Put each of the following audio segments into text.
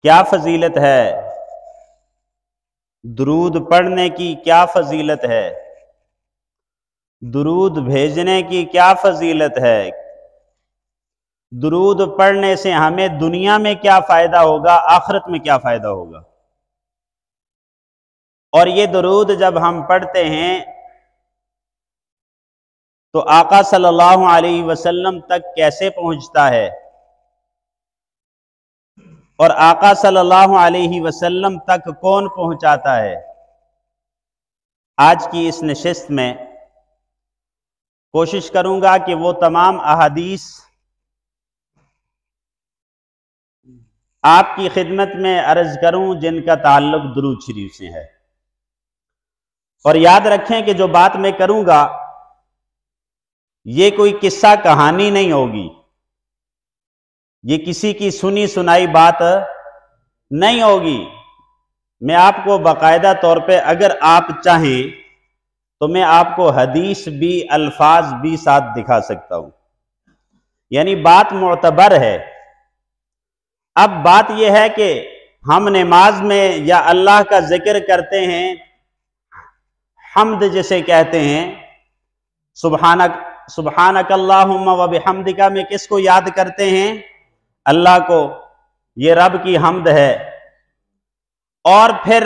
क्या फजीलत है, दुरूद पढ़ने की क्या फजीलत है, दुरूद भेजने की क्या फजीलत है, दुरूद पढ़ने से हमें दुनिया में क्या फ़ायदा होगा, आखिरत में क्या फ़ायदा होगा। और ये दुरूद जब हम पढ़ते हैं तो आका सल्लल्लाहु अलैहि वसल्लम तक कैसे पहुंचता है और आका सल्लल्लाहु अलैहि वसल्लम तक कौन पहुंचाता है। आज की इस नशिस्त में कोशिश करूंगा कि वो तमाम अहादीस आपकी खिदमत में अर्ज करूं जिनका ताल्लुक दुरूद शरीफ से है। और याद रखें कि जो बात मैं करूंगा ये कोई किस्सा कहानी नहीं होगी, ये किसी की सुनी सुनाई बात नहीं होगी। मैं आपको बाकायदा तौर पे अगर आप चाहें तो मैं आपको हदीस भी अल्फाज भी साथ दिखा सकता हूं, यानी बात मुतबर है। अब बात यह है कि हम नमाज में या अल्लाह का जिक्र करते हैं, हम्द जिसे कहते हैं, सुबहानक अल्लाहुम्मा व बिहम्दिका में किसको याद करते हैं? अल्लाह को, ये रब की हम्द है। और फिर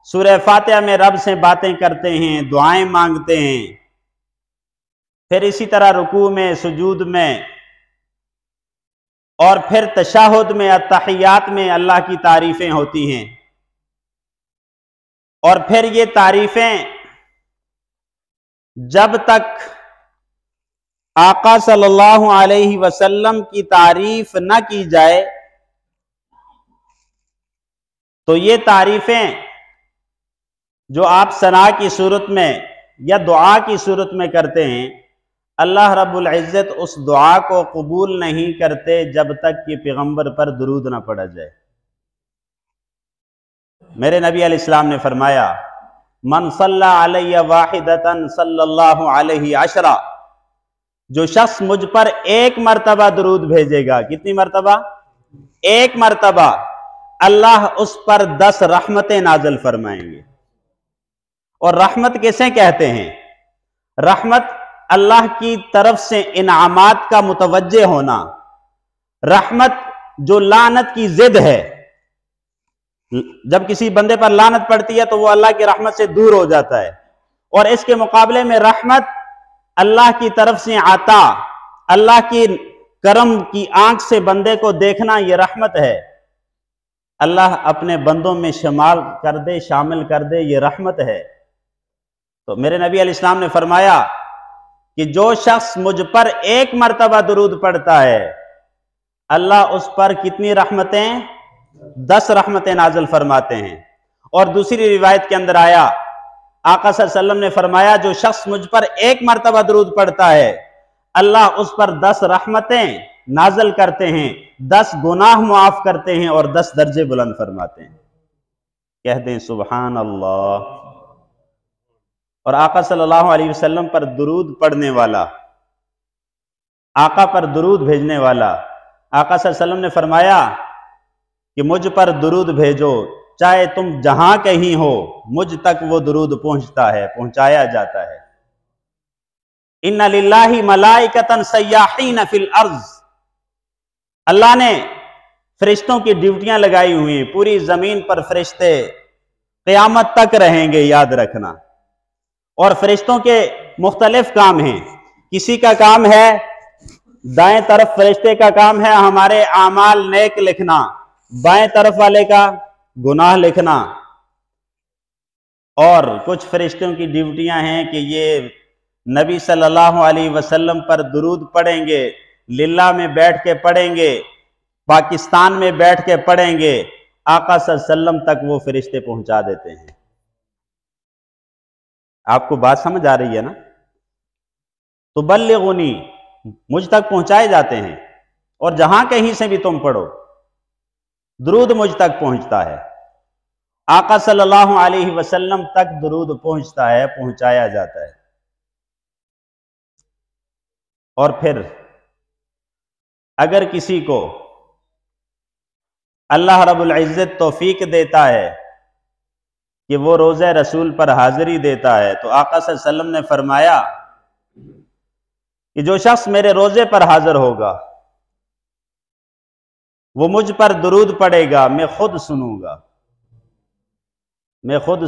सूरह फातिहा में रब से बातें करते हैं, दुआएं मांगते हैं। फिर इसी तरह रुकू में, सुजूद में और फिर तशहुद में, अत्तहियात में अल्लाह की तारीफें होती हैं। और फिर ये तारीफें जब तक आका सल्लल्लाहु अलैहि वसल्लम की तारीफ न की जाए तो ये तारीफें जो आप सना की सूरत में या दुआ की सूरत में करते हैं, अल्लाह रब्बुल इज्जत उस दुआ को कबूल नहीं करते जब तक कि पैगंबर पर दुरूद ना पढ़ा जाए। मेरे नबी अलैहिस्सलाम ने फरमाया, मन सल्ला अलैया वाहिदतन सल्लल्लाहु अलैहि अशरा, जो शख्स मुझ पर एक मर्तबा दुरूद भेजेगा, कितनी मर्तबा? एक मर्तबा, अल्लाह उस पर 10 रहमतें नाज़िल फरमाएंगे। और रहमत किसे कहते हैं? रहमत अल्लाह की तरफ से इनामात का मुतवज्जे होना। रहमत जो लानत की जिद है, जब किसी बंदे पर लानत पड़ती है तो वो अल्लाह की रहमत से दूर हो जाता है। और इसके मुकाबले में रहमत अल्लाह की तरफ से आता, अल्लाह की करम की आंख से बंदे को देखना, यह रहमत है। अल्लाह अपने बंदों में शामिल कर दे, यह रहमत है। तो मेरे नबी अलैहिस्सलाम ने फरमाया कि जो शख्स मुझ पर एक मर्तबा दुरूद पढ़ता है, अल्लाह उस पर कितनी रहमतें? 10 रहमतें नाज़िल फरमाते हैं। और दूसरी रिवायत के अंदर आया, आका सल्लल्लाहु अलैहि वसल्लम ने फरमाया, जो शख्स मुझ पर एक मर्तबा दुरूद पढ़ता है, अल्लाह उस पर 10 रहमतें नाज़िल करते हैं, 10 गुनाह मुआफ करते हैं और 10 दर्जे बुलंद फरमाते हैं। कह दें सुभान अल्लाह। और आका सल्लल्लाहु अलैहि वसल्लम पर दुरूद पढ़ने वाला, आका पर दुरूद भेजने वाला, आका सल्लल्लाहु अलैहि वसल्लम ने फरमाया कि मुझ पर दुरूद भेजो, चाहे तुम जहां कहीं हो, मुझ तक वो दुरूद पहुंचता है, पहुंचाया जाता है। इन्ना लिल्लाहि मलाइकतन सय्याहीन फिल अर्ज, अल्लाह ने फरिश्तों की ड्यूटियां लगाई हुई हैं, पूरी जमीन पर फरिश्ते क़यामत तक रहेंगे, याद रखना। और फरिश्तों के मुख्तलिफ काम हैं। किसी का काम है, दाएं तरफ फरिश्ते का काम है हमारे आमाल नेक लिखना, बाएं तरफ वाले का गुनाह लिखना। और कुछ फरिश्तों की ड्यूटियां हैं कि ये नबी सल्लल्लाहु अलैहि वसल्लम पर दुरूद पढ़ेंगे, लिल्ला में बैठ के पढ़ेंगे, पाकिस्तान में बैठ के पढ़ेंगे, आका सल्लल्लाहु अलैहि वसल्लम तक वो फरिश्ते पहुंचा देते हैं। आपको बात समझ आ रही है ना? तो बल्लिगुनी, मुझ तक पहुंचाए जाते हैं। और जहां कहीं से भी तुम पढ़ो, दुरूद मुझ तक पहुंचता है, आका सल्लल्लाहु अलैहि वसल्लम तक दुरूद पहुंचता है, पहुंचाया जाता है। और फिर अगर किसी को अल्लाह रब्बुल इज़्ज़त तौफीक देता है कि वो रोज़े रसूल पर हाजिरी देता है, तो आका सल्लल्लाहु अलैहि वसल्लम ने फरमाया कि जो शख्स मेरे रोजे पर हाजिर होगा वो मुझ पर दुरूद पड़ेगा, मैं खुद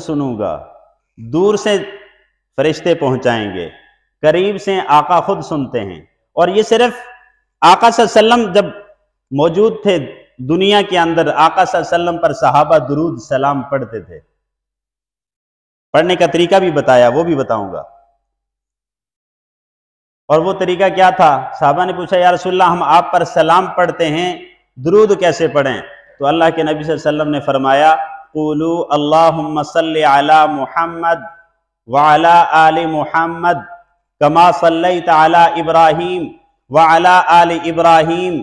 सुनूंगा। दूर से फरिश्ते पहुंचाएंगे, करीब से आका खुद सुनते हैं। और ये सिर्फ आका सल्लल्लाहु अलैहि वसल्लम जब मौजूद थे दुनिया के अंदर, आका सल्लल्लाहु अलैहि वसल्लम पर सहाबा दुरूद सलाम पढ़ते थे। पढ़ने का तरीका भी बताया, वो भी बताऊंगा। और वो तरीका क्या था? साहबा ने पूछा, या रसूलल्लाह, हम आप पर सलाम पढ़ते हैं, दुरूद कैसे पढ़ें? तो अल्लाह के नबी सल्लल्लाहु अलैहि वसल्लम ने फरमाया, क़ुलू अल्लाहुम्मा सल्लि अला मुहम्मद व अला आलि मुहम्मद कमा सल्लैता अला इब्राहीम व अला आलि इब्राहीम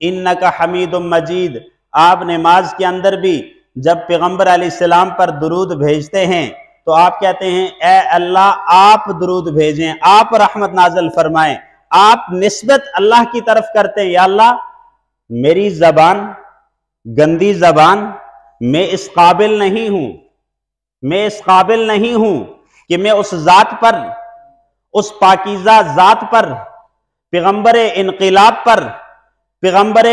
इन्नका हमीदुम मजीद। आप नमाज के अंदर भी जब पैगम्बर अलैहिस्सलाम पर दुरूद भेजते हैं तो आप कहते हैं, ए अल्लाह, आप दुरूद भेजें, आप रहमत नाज़िल फरमाएं, आप निस्बत अल्लाह की तरफ करते हैं। या अल्लाह, मेरी जबान गंदी जबान, मैं इस काबिल नहीं हूं कि मैं उस जात पर, उस पाकीज़ा जात पर, पैगम्बर इनक़िलाब पर, पैगम्बर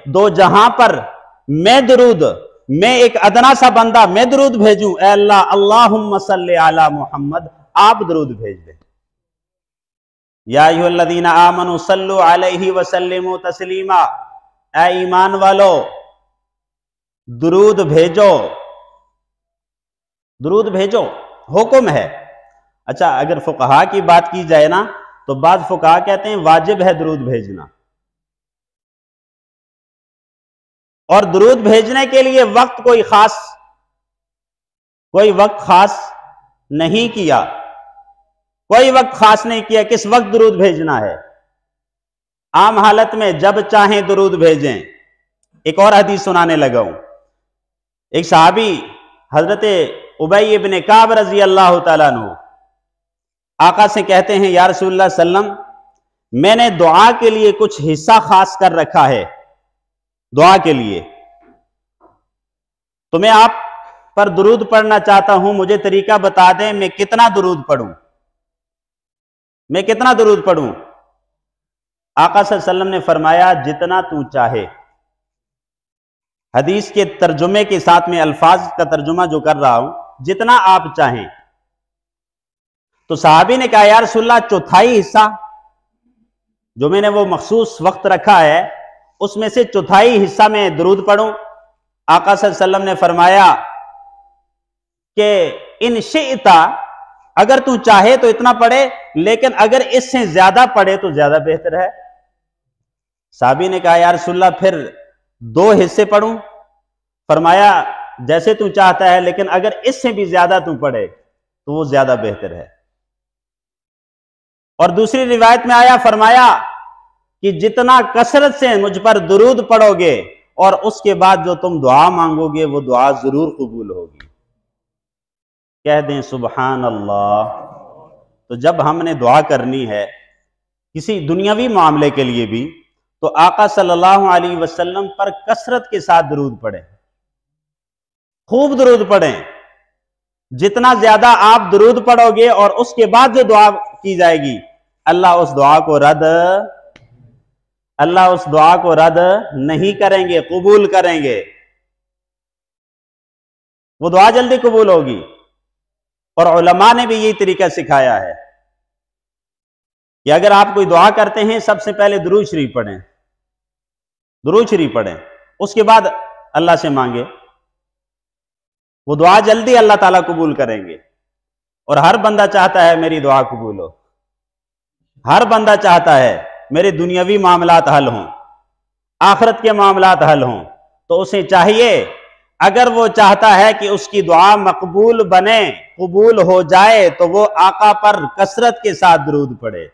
दो जहां पर मैं एक अदना सा बंदा, मैं दुरूद भेजूं? ए अल्लाह, अल्लाहुम्मा सल्लि अला मुहम्मद, आप दुरूद भेज दें। या अय्युहल्लज़ीना आमनू सल्लु अलैहि व सल्लिमू तस्लीमा, ए ईमान वालो, दुरूद भेजो, हुक्म है। अच्छा, अगर फुकहा की बात की जाए ना, तो बाद फुकहा कहते हैं वाजिब है दुरूद भेजना। और दुरूद भेजने के लिए कोई वक्त खास नहीं किया, किस वक्त दुरूद भेजना है। आम हालत में जब चाहें दुरूद भेजें। एक और हदीस सुनाने लगा हूं। एक सहाबी हजरत उबई इब्न काब रजी अल्लाह तआला अन्हु आका से कहते हैं, या रसूलुल्लाह सल्लम, मैंने दुआ के लिए कुछ हिस्सा खास कर रखा है, दुआ के लिए, तो मैं आप पर दुरूद पढ़ना चाहता हूं, मुझे तरीका बता दें, मैं कितना दुरूद पढ़ूं? आका सल्लल्लाहु अलैहि वसल्लम ने फरमाया, जितना तू चाहे। हदीस के तर्जुमे के साथ में अल्फाज का तर्जुमा जो कर रहा हूं, जितना आप चाहें। तो सहाबी ने कहा, या रसूलल्लाह, चौथाई हिस्सा जो मैंने वो मखसूस वक्त रखा है, उसमें से चौथाई हिस्सा में दुरूद पढ़ूं? आका सल्लल्लाहु अलैहि वसल्लम ने फरमाया कि इन शिअता, अगर तू चाहे तो इतना पढ़े, लेकिन अगर इससे ज्यादा पढ़े तो ज्यादा बेहतर है। साहबी ने कहा, या रसूलल्लाह, फिर 2 हिस्से पढ़ूं? फरमाया, जैसे तू चाहता है, लेकिन अगर इससे भी ज्यादा तू पढ़े तो वो ज्यादा बेहतर है। और दूसरी रिवायत में आया, फरमाया कि जितना कसरत से मुझ पर दुरूद पढ़ोगे और उसके बाद जो तुम दुआ मांगोगे वो दुआ जरूर कबूल होगी। कह दें सुबहान अल्लाह। तो जब हमने दुआ करनी है किसी दुनियावी मामले के लिए भी, तो आका सल्लल्लाहु अलैहि वसल्लम पर कसरत के साथ दुरूद पढ़ें, खूब दुरूद पढ़ें। जितना ज्यादा आप दुरूद पढ़ोगे और उसके बाद जो दुआ की जाएगी, अल्लाह उस दुआ को रद्द नहीं करेंगे, कबूल करेंगे। वो दुआ जल्दी कबूल होगी। और उलमा ने भी यही तरीका सिखाया है कि अगर आप कोई दुआ करते हैं, सबसे पहले दुरूद शरीफ पढ़ें, उसके बाद अल्लाह से मांगे। वो दुआ जल्दी अल्लाह ताला कबूल करेंगे। और हर बंदा चाहता है मेरी दुआ कबूल हो, हर बंदा चाहता है मेरे दुनियावी मामलात हल हों, आखिरत के मामलात हल हों। तो उसे चाहिए, अगर वो चाहता है कि उसकी दुआ मकबूल बने, कबूल हो जाए, तो वो आका पर कसरत के साथ दुरूद पढ़े।